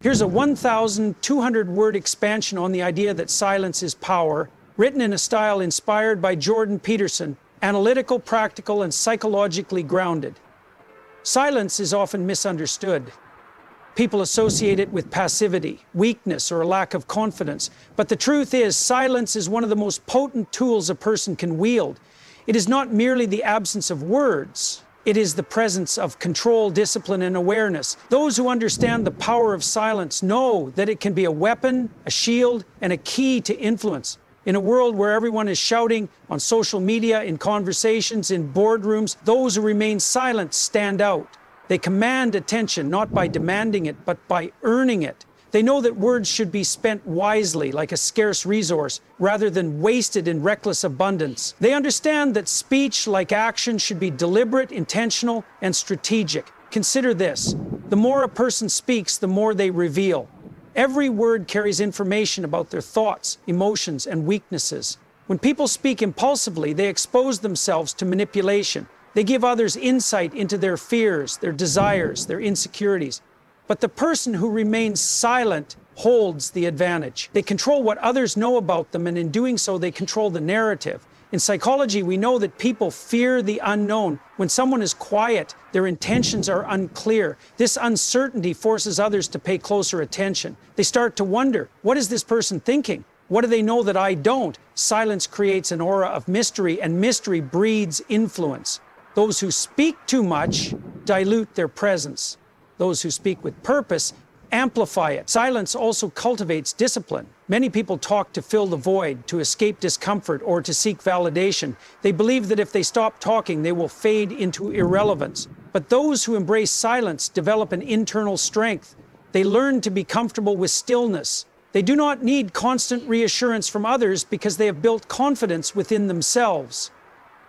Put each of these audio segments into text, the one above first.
Here's a 1,200-word expansion on the idea that silence is power, written in a style inspired by Peterson, analytical, practical, and psychologically grounded. Silence is often misunderstood. People associate it with passivity, weakness, or a lack of confidence. But the truth is, silence is one of the most potent tools a person can wield. It is not merely the absence of words. It is the presence of control, discipline, and awareness. Those who understand the power of silence know that it can be a weapon, a shield, and a key to influence. In a world where everyone is shouting on social media, in conversations, in boardrooms, those who remain silent stand out. They command attention not by demanding it, but by earning it. They know that words should be spent wisely, like a scarce resource, rather than wasted in reckless abundance. They understand that speech, like action, should be deliberate, intentional, and strategic. Consider this: the more a person speaks, the more they reveal. Every word carries information about their thoughts, emotions, and weaknesses. When people speak impulsively, they expose themselves to manipulation. They give others insight into their fears, their desires, their insecurities. But the person who remains silent holds the advantage. They control what others know about them, and in doing so, they control the narrative. In psychology, we know that people fear the unknown. When someone is quiet, their intentions are unclear. This uncertainty forces others to pay closer attention. They start to wonder, what is this person thinking? What do they know that I don't? Silence creates an aura of mystery, and mystery breeds influence. Those who speak too much dilute their presence. Those who speak with purpose amplify it. Silence also cultivates discipline. Many people talk to fill the void, to escape discomfort, or to seek validation. They believe that if they stop talking, they will fade into irrelevance. But those who embrace silence develop an internal strength. They learn to be comfortable with stillness. They do not need constant reassurance from others because they have built confidence within themselves.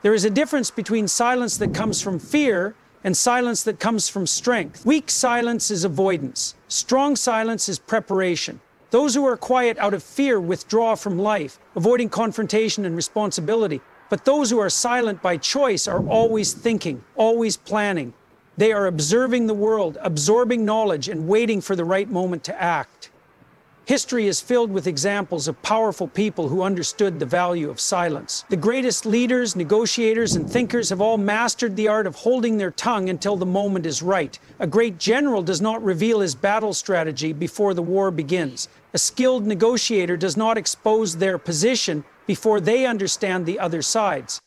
There is a difference between silence that comes from fear and silence that comes from strength. Weak silence is avoidance. Strong silence is preparation. Those who are quiet out of fear withdraw from life, avoiding confrontation and responsibility. But those who are silent by choice are always thinking, always planning. They are observing the world, absorbing knowledge, and waiting for the right moment to act. History is filled with examples of powerful people who understood the value of silence. The greatest leaders, negotiators, and thinkers have all mastered the art of holding their tongue until the moment is right. A great general does not reveal his battle strategy before the war begins. A skilled negotiator does not expose their position before they understand the other sides.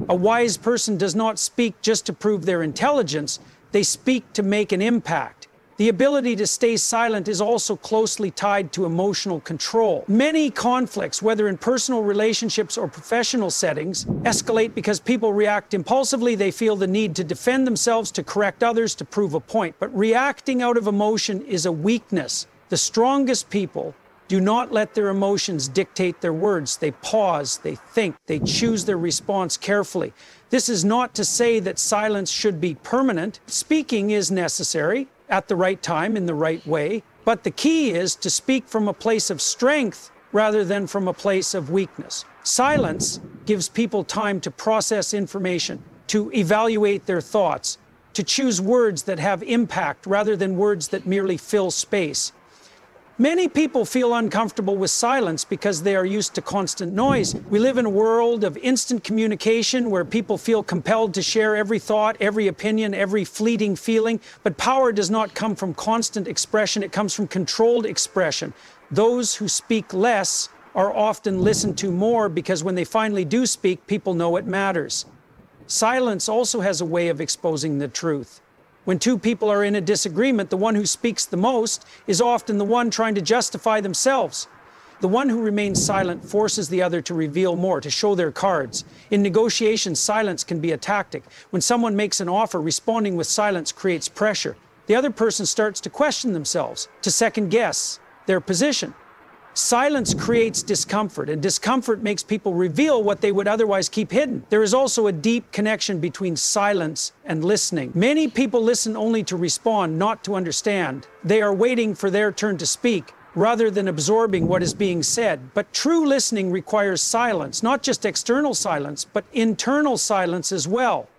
A wise person does not speak just to prove their intelligence. They speak to make an impact. The ability to stay silent is also closely tied to emotional control. Many conflicts, whether in personal relationships or professional settings, escalate because people react impulsively. They feel the need to defend themselves, to correct others, to prove a point. But reacting out of emotion is a weakness. The strongest people do not let their emotions dictate their words. They pause, they think, they choose their response carefully. This is not to say that silence should be permanent. Speaking is necessary at the right time, in the right way. But the key is to speak from a place of strength rather than from a place of weakness. Silence gives people time to process information, to evaluate their thoughts, to choose words that have impact rather than words that merely fill space. Many people feel uncomfortable with silence because they are used to constant noise. We live in a world of instant communication where people feel compelled to share every thought, every opinion, every fleeting feeling. But power does not come from constant expression, it comes from controlled expression. Those who speak less are often listened to more because when they finally do speak, people know it matters. Silence also has a way of exposing the truth. When two people are in a disagreement, the one who speaks the most is often the one trying to justify themselves. The one who remains silent forces the other to reveal more, to show their cards. In negotiations, silence can be a tactic. When someone makes an offer, responding with silence creates pressure. The other person starts to question themselves, to second guess their position. Silence creates discomfort, and discomfort makes people reveal what they would otherwise keep hidden. There is also a deep connection between silence and listening. Many people listen only to respond, not to understand. They are waiting for their turn to speak, rather than absorbing what is being said. But true listening requires silence, not just external silence, but internal silence as well.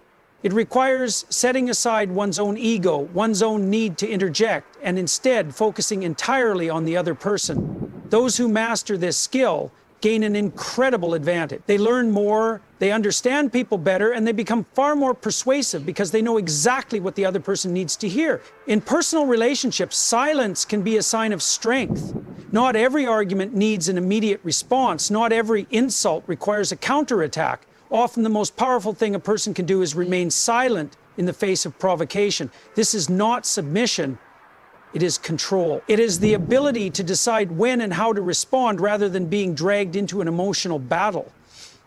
It requires setting aside one's own ego, one's own need to interject, and instead focusing entirely on the other person. Those who master this skill gain an incredible advantage. They learn more, they understand people better, and they become far more persuasive because they know exactly what the other person needs to hear. In personal relationships, silence can be a sign of strength. Not every argument needs an immediate response. Not every insult requires a counterattack. Often the most powerful thing a person can do is remain silent in the face of provocation. This is not submission. It is control. It is the ability to decide when and how to respond rather than being dragged into an emotional battle.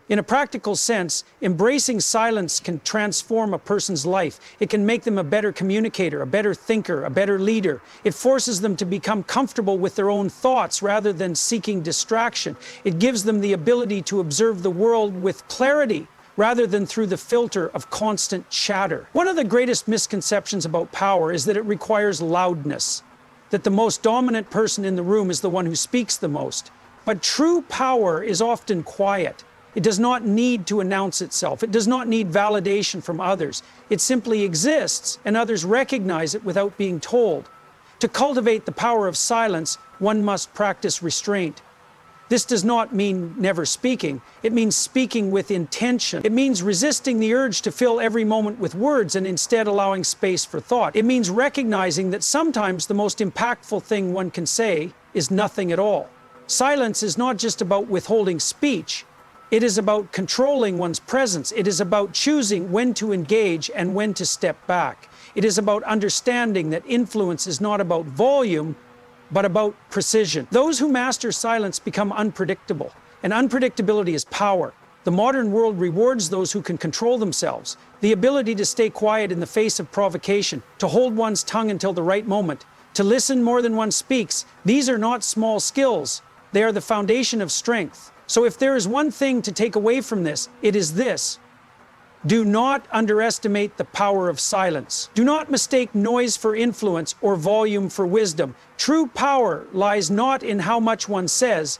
In a practical sense, embracing silence can transform a person's life. It can make them a better communicator, a better thinker, a better leader. It forces them to become comfortable with their own thoughts rather than seeking distraction. It gives them the ability to observe the world with clarity rather than through the filter of constant chatter. One of the greatest misconceptions about power is that it requires loudness, that the most dominant person in the room is the one who speaks the most. But true power is often quiet. It does not need to announce itself. It does not need validation from others. It simply exists, and others recognize it without being told. To cultivate the power of silence, one must practice restraint. This does not mean never speaking. It means speaking with intention. It means resisting the urge to fill every moment with words and instead allowing space for thought. It means recognizing that sometimes the most impactful thing one can say is nothing at all. Silence is not just about withholding speech. It is about controlling one's presence. It is about choosing when to engage and when to step back. It is about understanding that influence is not about volume, but about precision. Those who master silence become unpredictable, and unpredictability is power. The modern world rewards those who can control themselves. The ability to stay quiet in the face of provocation, to hold one's tongue until the right moment, to listen more than one speaks. These are not small skills. They are the foundation of strength. So if there is one thing to take away from this, it is this. Do not underestimate the power of silence. Do not mistake noise for influence or volume for wisdom. True power lies not in how much one says,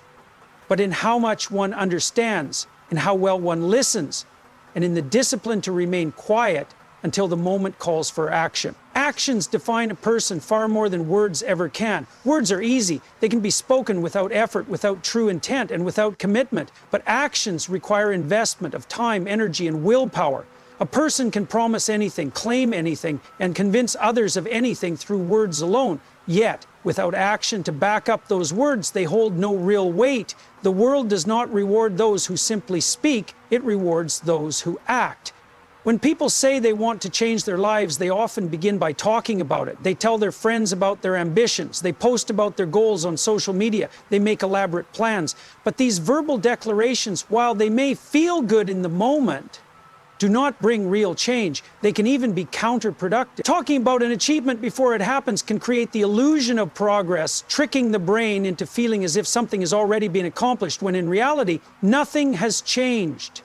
but in how much one understands, in how well one listens, and in the discipline to remain quiet until the moment calls for action. Actions define a person far more than words ever can. Words are easy. They can be spoken without effort, without true intent, and without commitment. But actions require investment of time, energy, and willpower. A person can promise anything, claim anything, and convince others of anything through words alone. Yet, without action to back up those words, they hold no real weight. The world does not reward those who simply speak. It rewards those who act. When people say they want to change their lives, they often begin by talking about it. They tell their friends about their ambitions. They post about their goals on social media. They make elaborate plans. But these verbal declarations, while they may feel good in the moment, do not bring real change. They can even be counterproductive. Talking about an achievement before it happens can create the illusion of progress, tricking the brain into feeling as if something has already been accomplished, when in reality, nothing has changed.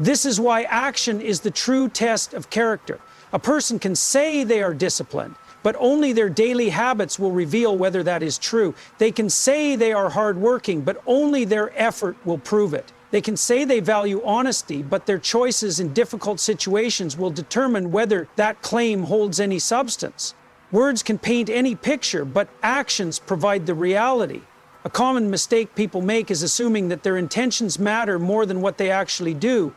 This is why action is the true test of character. A person can say they are disciplined, but only their daily habits will reveal whether that is true. They can say they are hardworking, but only their effort will prove it. They can say they value honesty, but their choices in difficult situations will determine whether that claim holds any substance. Words can paint any picture, but actions provide the reality. A common mistake people make is assuming that their intentions matter more than what they actually do.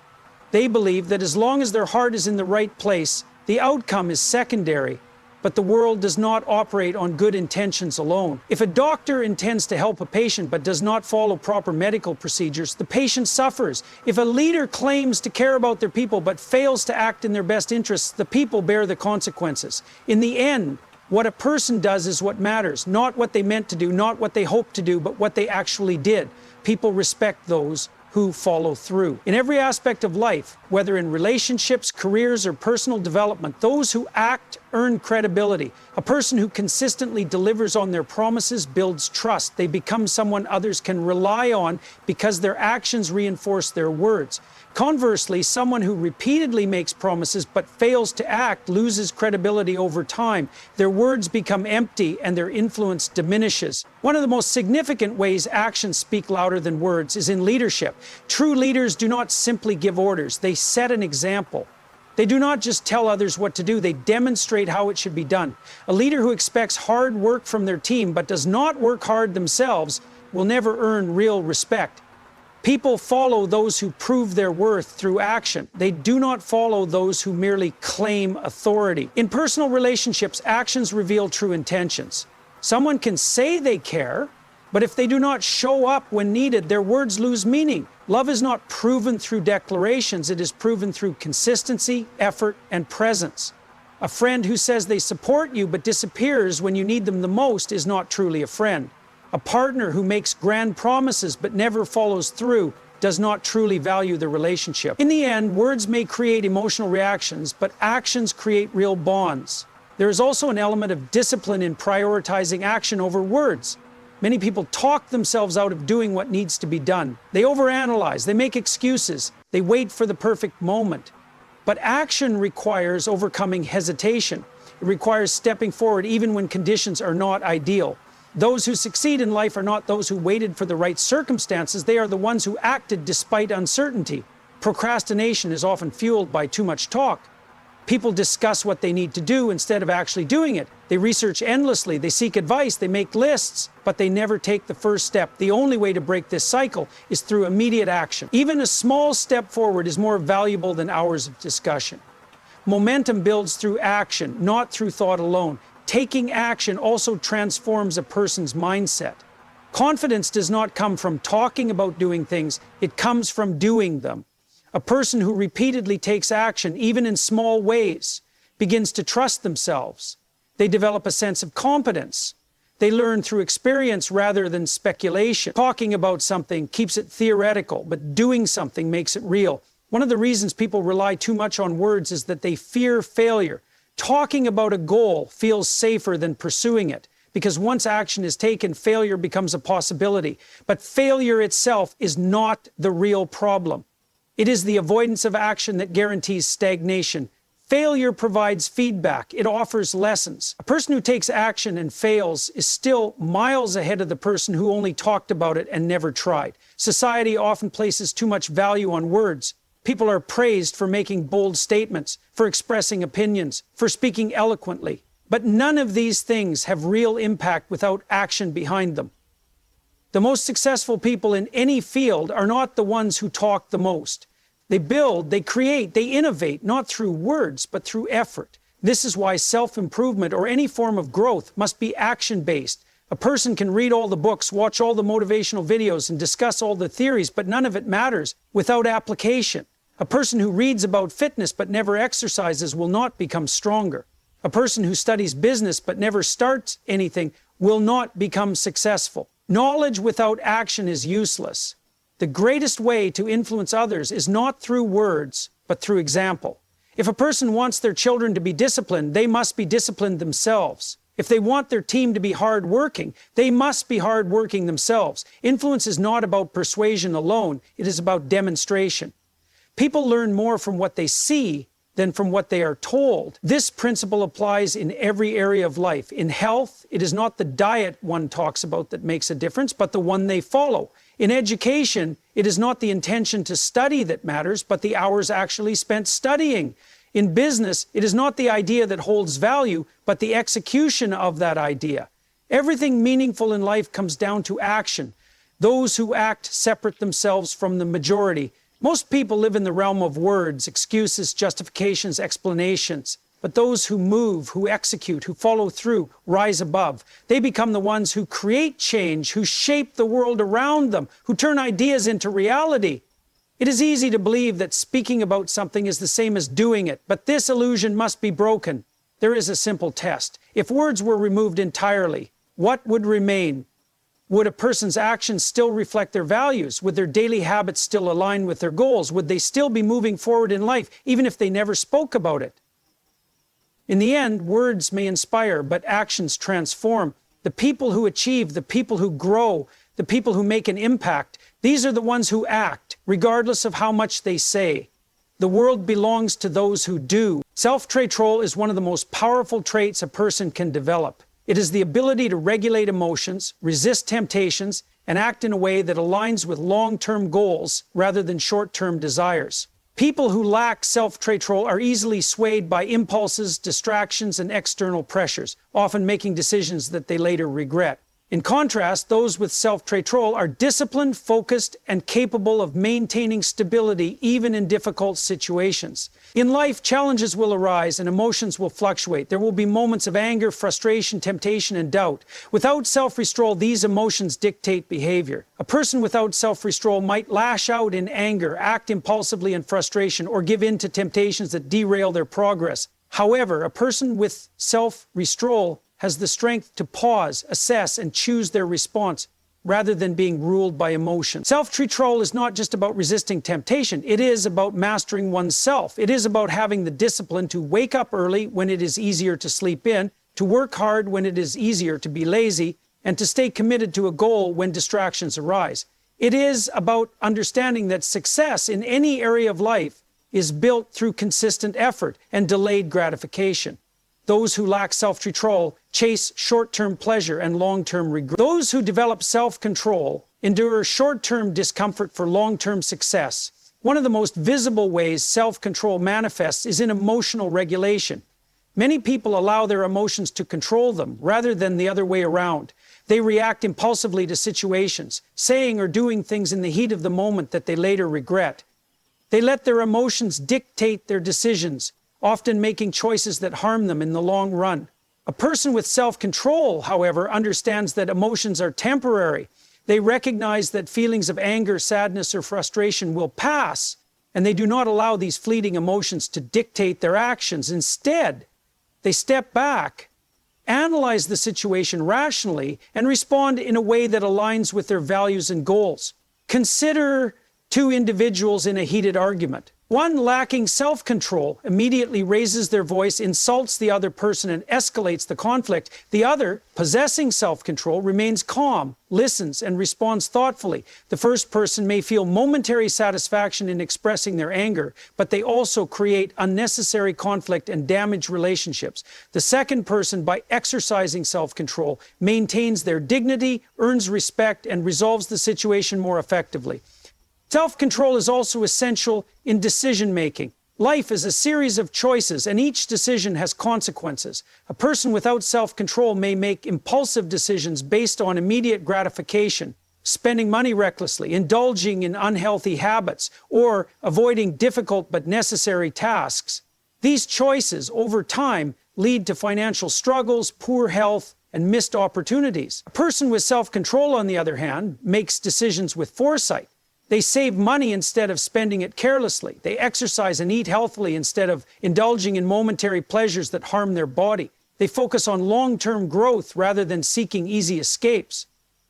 They believe that as long as their heart is in the right place, the outcome is secondary. But the world does not operate on good intentions alone. If a doctor intends to help a patient but does not follow proper medical procedures, the patient suffers. If a leader claims to care about their people but fails to act in their best interests, the people bear the consequences. In the end, what a person does is what matters, not what they meant to do, not what they hoped to do, but what they actually did. People respect those who follow through. In every aspect of life, whether in relationships, careers, or personal development, those who act earn credibility. A person who consistently delivers on their promises builds trust. They become someone others can rely on because their actions reinforce their words. Conversely, someone who repeatedly makes promises but fails to act loses credibility over time. Their words become empty and their influence diminishes. One of the most significant ways actions speak louder than words is in leadership. True leaders do not simply give orders, they set an example. They do not just tell others what to do, they demonstrate how it should be done. A leader who expects hard work from their team but does not work hard themselves will never earn real respect. People follow those who prove their worth through action. They do not follow those who merely claim authority. In personal relationships, actions reveal true intentions. Someone can say they care, but if they do not show up when needed, their words lose meaning. Love is not proven through declarations, it is proven through consistency, effort, and presence. A friend who says they support you but disappears when you need them the most is not truly a friend. A partner who makes grand promises but never follows through does not truly value the relationship. In the end, words may create emotional reactions, but actions create real bonds. There is also an element of discipline in prioritizing action over words. Many people talk themselves out of doing what needs to be done. They overanalyze, they make excuses, they wait for the perfect moment. But action requires overcoming hesitation. It requires stepping forward even when conditions are not ideal. Those who succeed in life are not those who waited for the right circumstances, they are the ones who acted despite uncertainty. Procrastination is often fueled by too much talk. People discuss what they need to do instead of actually doing it. They research endlessly, they seek advice, they make lists, but they never take the first step. The only way to break this cycle is through immediate action. Even a small step forward is more valuable than hours of discussion. Momentum builds through action, not through thought alone. Taking action also transforms a person's mindset. Confidence does not come from talking about doing things, it comes from doing them. A person who repeatedly takes action, even in small ways, begins to trust themselves. They develop a sense of competence. They learn through experience rather than speculation. Talking about something keeps it theoretical, but doing something makes it real. One of the reasons people rely too much on words is that they fear failure. Talking about a goal feels safer than pursuing it, because once action is taken, failure becomes a possibility. But failure itself is not the real problem. It is the avoidance of action that guarantees stagnation. Failure provides feedback. It offers lessons. A person who takes action and fails is still miles ahead of the person who only talked about it and never tried. Society often places too much value on words. People are praised for making bold statements, for expressing opinions, for speaking eloquently. But none of these things have real impact without action behind them. The most successful people in any field are not the ones who talk the most. They build, they create, they innovate, not through words, but through effort. This is why self-improvement or any form of growth must be action-based. A person can read all the books, watch all the motivational videos, and discuss all the theories, but none of it matters without application. A person who reads about fitness but never exercises will not become stronger. A person who studies business but never starts anything will not become successful. Knowledge without action is useless. The greatest way to influence others is not through words, but through example. If a person wants their children to be disciplined, they must be disciplined themselves. If they want their team to be hardworking, they must be hardworking themselves. Influence is not about persuasion alone, it is about demonstration. People learn more from what they see than from what they are told. This principle applies in every area of life. In health, it is not the diet one talks about that makes a difference, but the one they follow. In education, it is not the intention to study that matters, but the hours actually spent studying. In business, it is not the idea that holds value, but the execution of that idea. Everything meaningful in life comes down to action. Those who act separate themselves from the majority. Most people live in the realm of words, excuses, justifications, explanations. But those who move, who execute, who follow through, rise above. They become the ones who create change, who shape the world around them, who turn ideas into reality. It is easy to believe that speaking about something is the same as doing it, but this illusion must be broken. There is a simple test. If words were removed entirely, what would remain? Would a person's actions still reflect their values? Would their daily habits still align with their goals? Would they still be moving forward in life, even if they never spoke about it? In the end, words may inspire, but actions transform. The people who achieve, the people who grow, the people who make an impact, these are the ones who act, regardless of how much they say. The world belongs to those who do. Self-control is one of the most powerful traits a person can develop. It is the ability to regulate emotions, resist temptations, and act in a way that aligns with long-term goals rather than short-term desires. People who lack self-control are easily swayed by impulses, distractions, and external pressures, often making decisions that they later regret. In contrast, those with self-control are disciplined, focused, and capable of maintaining stability even in difficult situations. In life, challenges will arise and emotions will fluctuate. There will be moments of anger, frustration, temptation, and doubt. Without self-control, these emotions dictate behavior. A person without self-control might lash out in anger, act impulsively in frustration, or give in to temptations that derail their progress. However, a person with self-control has the strength to pause, assess, and choose their response rather than being ruled by emotion. Self-control is not just about resisting temptation. It is about mastering oneself. It is about having the discipline to wake up early when it is easier to sleep in, to work hard when it is easier to be lazy, and to stay committed to a goal when distractions arise. It is about understanding that success in any area of life is built through consistent effort and delayed gratification. Those who lack self-control chase short-term pleasure and long-term regret. Those who develop self-control endure short-term discomfort for long-term success. One of the most visible ways self-control manifests is in emotional regulation. Many people allow their emotions to control them rather than the other way around. They react impulsively to situations, saying or doing things in the heat of the moment that they later regret. They let their emotions dictate their decisions, often making choices that harm them in the long run. A person with self-control, however, understands that emotions are temporary. They recognize that feelings of anger, sadness, or frustration will pass, and they do not allow these fleeting emotions to dictate their actions. Instead, they step back, analyze the situation rationally, and respond in a way that aligns with their values and goals. Consider two individuals in a heated argument. One lacking self-control immediately raises their voice, insults the other person, and escalates the conflict. The other, possessing self-control, remains calm, listens, and responds thoughtfully. The first person may feel momentary satisfaction in expressing their anger, but they also create unnecessary conflict and damage relationships. The second person, by exercising self-control, maintains their dignity, earns respect, and resolves the situation more effectively. Self-control is also essential in decision-making. Life is a series of choices, and each decision has consequences. A person without self-control may make impulsive decisions based on immediate gratification, spending money recklessly, indulging in unhealthy habits, or avoiding difficult but necessary tasks. These choices, over time, lead to financial struggles, poor health, and missed opportunities. A person with self-control, on the other hand, makes decisions with foresight. They save money instead of spending it carelessly. They exercise and eat healthily instead of indulging in momentary pleasures that harm their body. They focus on long-term growth rather than seeking easy escapes.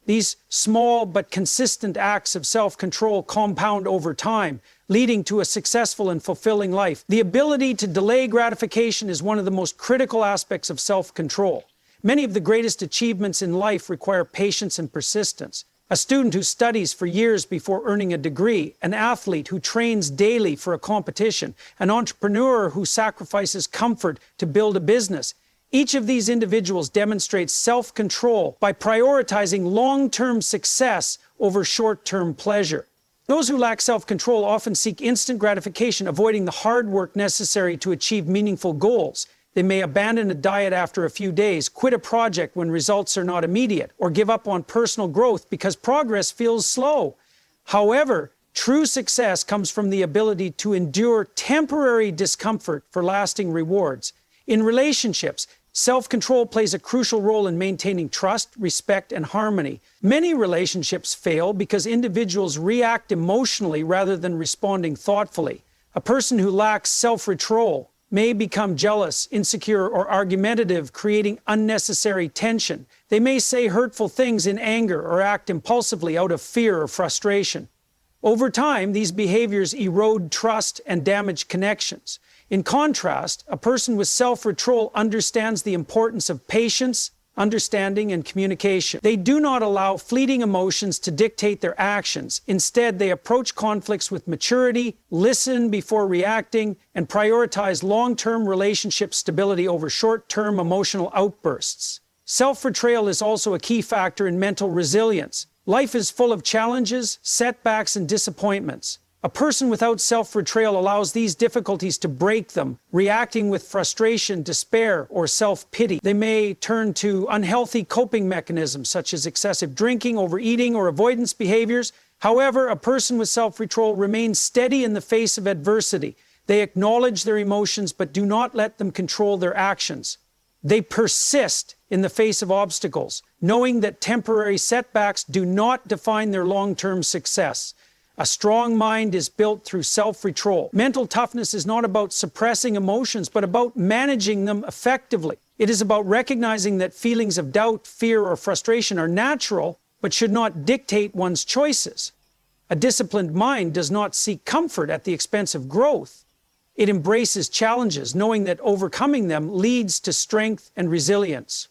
These small but consistent acts of self-control compound over time, leading to a successful and fulfilling life. The ability to delay gratification is one of the most critical aspects of self-control. Many of the greatest achievements in life require patience and persistence. A student who studies for years before earning a degree, an athlete who trains daily for a competition, an entrepreneur who sacrifices comfort to build a business. Each of these individuals demonstrates self-control by prioritizing long-term success over short-term pleasure. Those who lack self-control often seek instant gratification, avoiding the hard work necessary to achieve meaningful goals. They may abandon a diet after a few days, quit a project when results are not immediate, or give up on personal growth because progress feels slow. However, true success comes from the ability to endure temporary discomfort for lasting rewards. In relationships, self-control plays a crucial role in maintaining trust, respect, and harmony. Many relationships fail because individuals react emotionally rather than responding thoughtfully. A person who lacks self-control may become jealous, insecure, or argumentative, creating unnecessary tension. They may say hurtful things in anger or act impulsively out of fear or frustration. Over time, these behaviors erode trust and damage connections. In contrast, a person with self-control understands the importance of patience, understanding, and communication. They do not allow fleeting emotions to dictate their actions. Instead, they approach conflicts with maturity, listen before reacting, and prioritize long-term relationship stability over short-term emotional outbursts. Self-betrayal is also a key factor in mental resilience. Life is full of challenges, setbacks, and disappointments. A person without self-betrayal allows these difficulties to break them, reacting with frustration, despair, or self-pity. They may turn to unhealthy coping mechanisms such as excessive drinking, overeating, or avoidance behaviors. However, a person with self-control remains steady in the face of adversity. They acknowledge their emotions but do not let them control their actions. They persist in the face of obstacles, knowing that temporary setbacks do not define their long-term success. A strong mind is built through self-control. Mental toughness is not about suppressing emotions, but about managing them effectively. It is about recognizing that feelings of doubt, fear, or frustration are natural, but should not dictate one's choices. A disciplined mind does not seek comfort at the expense of growth. It embraces challenges, knowing that overcoming them leads to strength and resilience.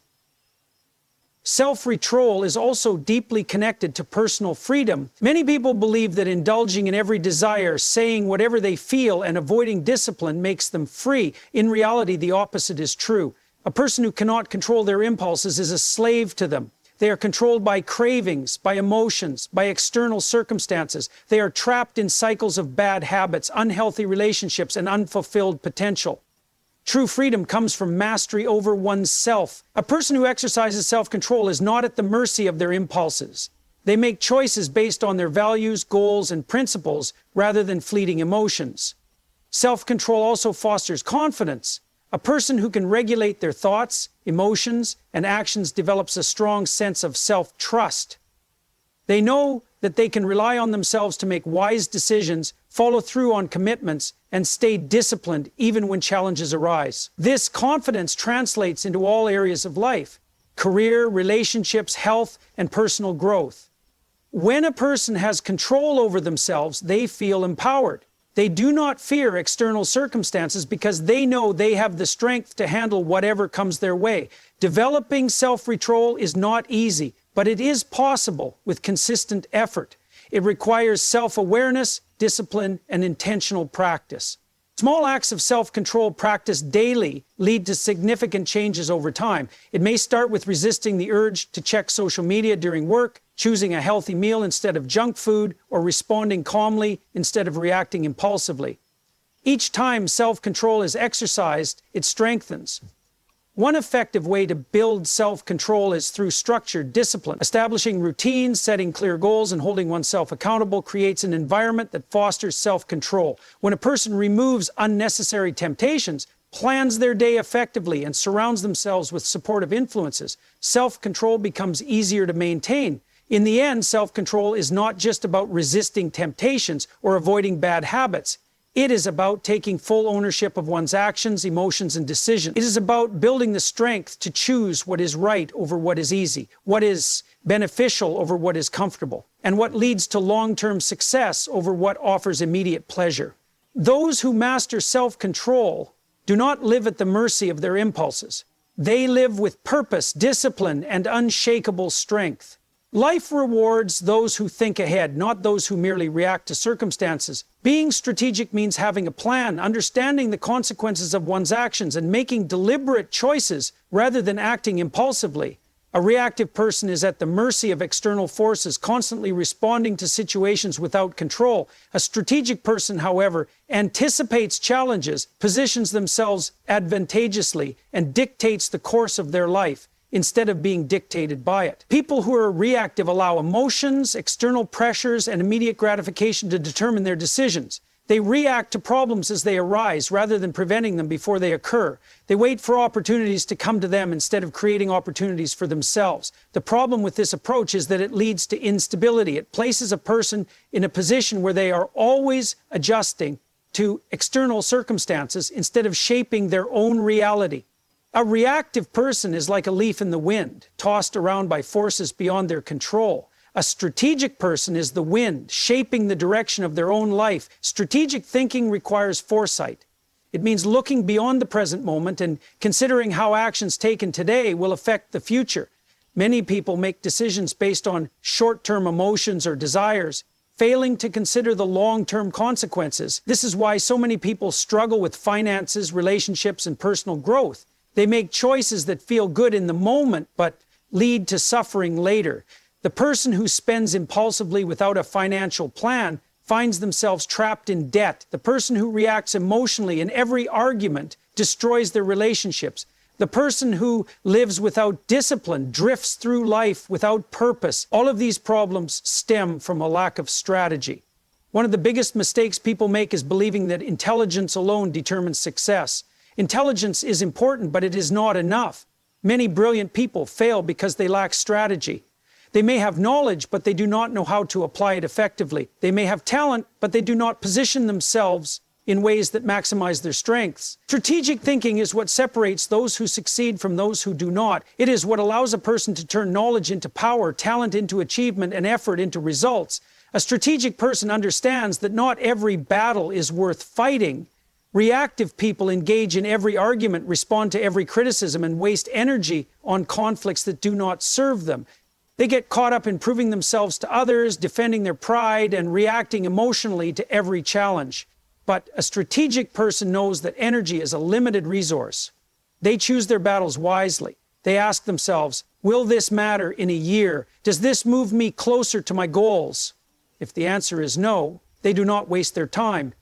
Self-control is also deeply connected to personal freedom. Many people believe that indulging in every desire, saying whatever they feel, and avoiding discipline makes them free. In reality, the opposite is true. A person who cannot control their impulses is a slave to them. They are controlled by cravings, by emotions, by external circumstances. They are trapped in cycles of bad habits, unhealthy relationships, and unfulfilled potential. True freedom comes from mastery over oneself. A person who exercises self-control is not at the mercy of their impulses. They make choices based on their values, goals, and principles rather than fleeting emotions. Self-control also fosters confidence. A person who can regulate their thoughts, emotions, and actions develops a strong sense of self-trust. They know that they can rely on themselves to make wise decisions, follow through on commitments, and stay disciplined even when challenges arise. This confidence translates into all areas of life: career, relationships, health, and personal growth. When a person has control over themselves, they feel empowered. They do not fear external circumstances because they know they have the strength to handle whatever comes their way. Developing self-control is not easy, but it is possible with consistent effort. It requires self-awareness, discipline, and intentional practice. Small acts of self-control practiced daily lead to significant changes over time. It may start with resisting the urge to check social media during work, choosing a healthy meal instead of junk food, or responding calmly instead of reacting impulsively. Each time self-control is exercised, it strengthens. One effective way to build self-control is through structured discipline. Establishing routines, setting clear goals, and holding oneself accountable creates an environment that fosters self-control. When a person removes unnecessary temptations, plans their day effectively, and surrounds themselves with supportive influences, self-control becomes easier to maintain. In the end, self-control is not just about resisting temptations or avoiding bad habits. It is about taking full ownership of one's actions, emotions, and decisions. It is about building the strength to choose what is right over what is easy, what is beneficial over what is comfortable, and what leads to long-term success over what offers immediate pleasure. Those who master self-control do not live at the mercy of their impulses. They live with purpose, discipline, and unshakable strength. Life rewards those who think ahead, not those who merely react to circumstances. Being strategic means having a plan, understanding the consequences of one's actions, and making deliberate choices rather than acting impulsively. A reactive person is at the mercy of external forces, constantly responding to situations without control. A strategic person, however, anticipates challenges, positions themselves advantageously, and dictates the course of their life instead of being dictated by it. People who are reactive allow emotions, external pressures, and immediate gratification to determine their decisions. They react to problems as they arise rather than preventing them before they occur. They wait for opportunities to come to them instead of creating opportunities for themselves. The problem with this approach is that it leads to instability. It places a person in a position where they are always adjusting to external circumstances instead of shaping their own reality. A reactive person is like a leaf in the wind, tossed around by forces beyond their control. A strategic person is the wind, shaping the direction of their own life. Strategic thinking requires foresight. It means looking beyond the present moment and considering how actions taken today will affect the future. Many people make decisions based on short-term emotions or desires, failing to consider the long-term consequences. This is why so many people struggle with finances, relationships, and personal growth. They make choices that feel good in the moment, but lead to suffering later. The person who spends impulsively without a financial plan finds themselves trapped in debt. The person who reacts emotionally in every argument destroys their relationships. The person who lives without discipline drifts through life without purpose. All of these problems stem from a lack of strategy. One of the biggest mistakes people make is believing that intelligence alone determines success. Intelligence is important, but it is not enough. Many brilliant people fail because they lack strategy. They may have knowledge, but they do not know how to apply it effectively. They may have talent, but they do not position themselves in ways that maximize their strengths. Strategic thinking is what separates those who succeed from those who do not. It is what allows a person to turn knowledge into power, talent into achievement, and effort into results. A strategic person understands that not every battle is worth fighting. Reactive people engage in every argument, respond to every criticism, and waste energy on conflicts that do not serve them. They get caught up in proving themselves to others, defending their pride, and reacting emotionally to every challenge. But a strategic person knows that energy is a limited resource. They choose their battles wisely. They ask themselves, will this matter in a year? Does this move me closer to my goals? If the answer is no, they do not waste their time.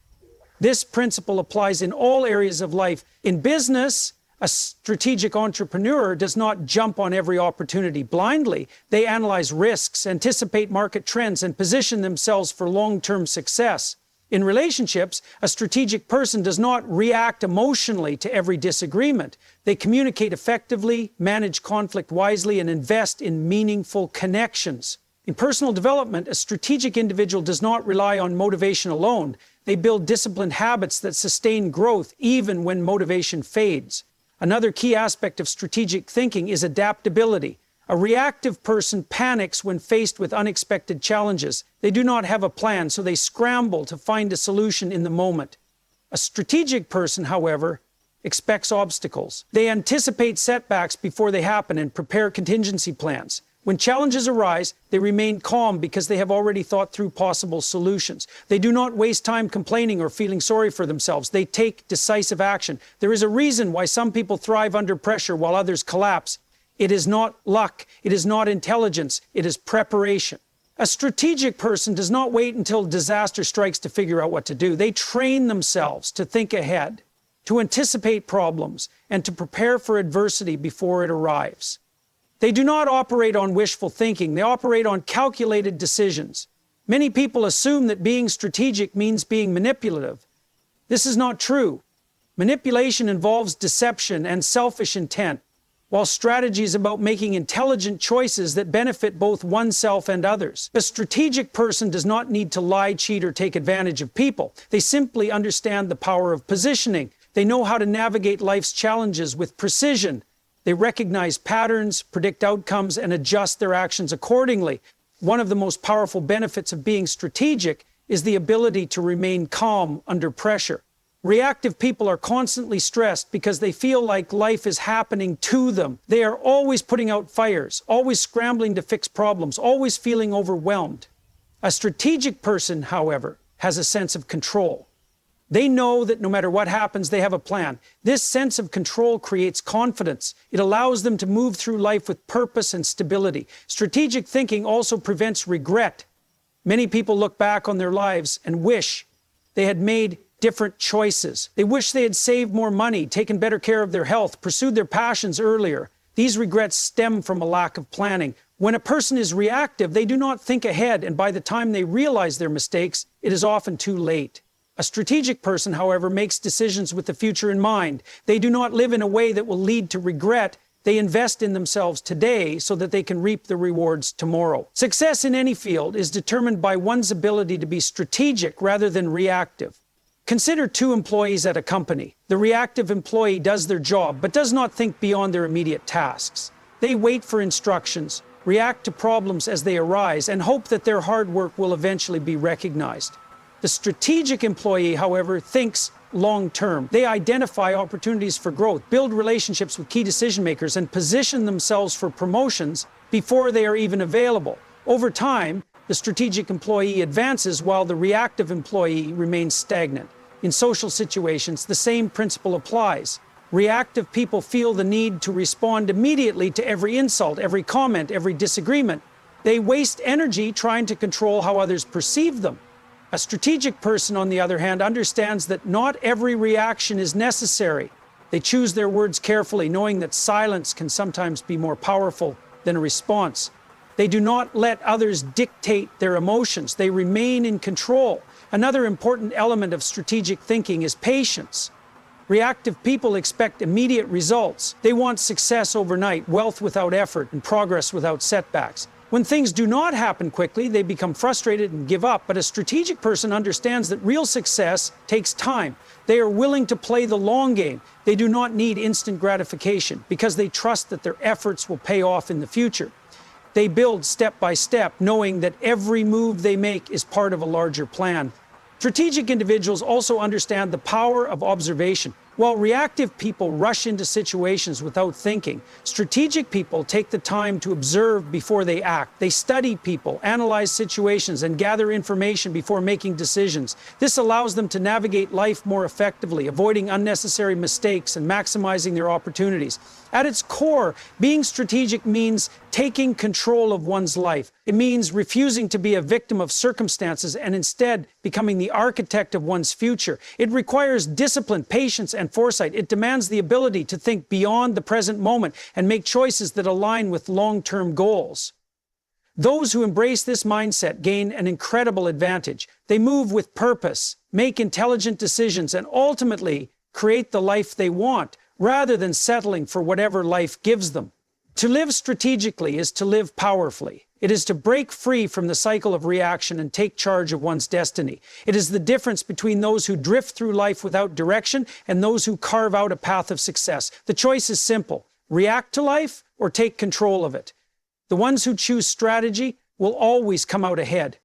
This principle applies in all areas of life. In business, a strategic entrepreneur does not jump on every opportunity blindly. They analyze risks, anticipate market trends, and position themselves for long-term success. In relationships, a strategic person does not react emotionally to every disagreement. They communicate effectively, manage conflict wisely, and invest in meaningful connections. In personal development, a strategic individual does not rely on motivation alone. They build disciplined habits that sustain growth even when motivation fades. Another key aspect of strategic thinking is adaptability. A reactive person panics when faced with unexpected challenges. They do not have a plan, so they scramble to find a solution in the moment. A strategic person, however, expects obstacles. They anticipate setbacks before they happen and prepare contingency plans. When challenges arise, they remain calm because they have already thought through possible solutions. They do not waste time complaining or feeling sorry for themselves. They take decisive action. There is a reason why some people thrive under pressure while others collapse. It is not luck. It is not intelligence. It is preparation. A strategic person does not wait until disaster strikes to figure out what to do. They train themselves to think ahead, to anticipate problems, and to prepare for adversity before it arrives. They do not operate on wishful thinking. They operate on calculated decisions. Many people assume that being strategic means being manipulative. This is not true. Manipulation involves deception and selfish intent, while strategy is about making intelligent choices that benefit both oneself and others. A strategic person does not need to lie, cheat, or take advantage of people. They simply understand the power of positioning. They know how to navigate life's challenges with precision. They recognize patterns, predict outcomes, and adjust their actions accordingly. One of the most powerful benefits of being strategic is the ability to remain calm under pressure. Reactive people are constantly stressed because they feel like life is happening to them. They are always putting out fires, always scrambling to fix problems, always feeling overwhelmed. A strategic person, however, has a sense of control. They know that no matter what happens, they have a plan. This sense of control creates confidence. It allows them to move through life with purpose and stability. Strategic thinking also prevents regret. Many people look back on their lives and wish they had made different choices. They wish they had saved more money, taken better care of their health, pursued their passions earlier. These regrets stem from a lack of planning. When a person is reactive, they do not think ahead, and by the time they realize their mistakes, it is often too late. A strategic person, however, makes decisions with the future in mind. They do not live in a way that will lead to regret. They invest in themselves today so that they can reap the rewards tomorrow. Success in any field is determined by one's ability to be strategic rather than reactive. Consider two employees at a company. The reactive employee does their job, but does not think beyond their immediate tasks. They wait for instructions, react to problems as they arise, and hope that their hard work will eventually be recognized. The strategic employee, however, thinks long-term. They identify opportunities for growth, build relationships with key decision makers, and position themselves for promotions before they are even available. Over time, the strategic employee advances while the reactive employee remains stagnant. In social situations, the same principle applies. Reactive people feel the need to respond immediately to every insult, every comment, every disagreement. They waste energy trying to control how others perceive them. A strategic person, on the other hand, understands that not every reaction is necessary. They choose their words carefully, knowing that silence can sometimes be more powerful than a response. They do not let others dictate their emotions. They remain in control. Another important element of strategic thinking is patience. Reactive people expect immediate results. They want success overnight, wealth without effort, and progress without setbacks. When things do not happen quickly, they become frustrated and give up. But a strategic person understands that real success takes time. They are willing to play the long game. They do not need instant gratification because they trust that their efforts will pay off in the future. They build step by step, knowing that every move they make is part of a larger plan. Strategic individuals also understand the power of observation. While reactive people rush into situations without thinking, strategic people take the time to observe before they act. They study people, analyze situations, and gather information before making decisions. This allows them to navigate life more effectively, avoiding unnecessary mistakes and maximizing their opportunities. At its core, being strategic means taking control of one's life. It means refusing to be a victim of circumstances and instead becoming the architect of one's future. It requires discipline, patience, and foresight. It demands the ability to think beyond the present moment and make choices that align with long-term goals. Those who embrace this mindset gain an incredible advantage. They move with purpose, make intelligent decisions, and ultimately create the life they want, rather than settling for whatever life gives them. To live strategically is to live powerfully. It is to break free from the cycle of reaction and take charge of one's destiny. It is the difference between those who drift through life without direction and those who carve out a path of success. The choice is simple: react to life or take control of it. The ones who choose strategy will always come out ahead.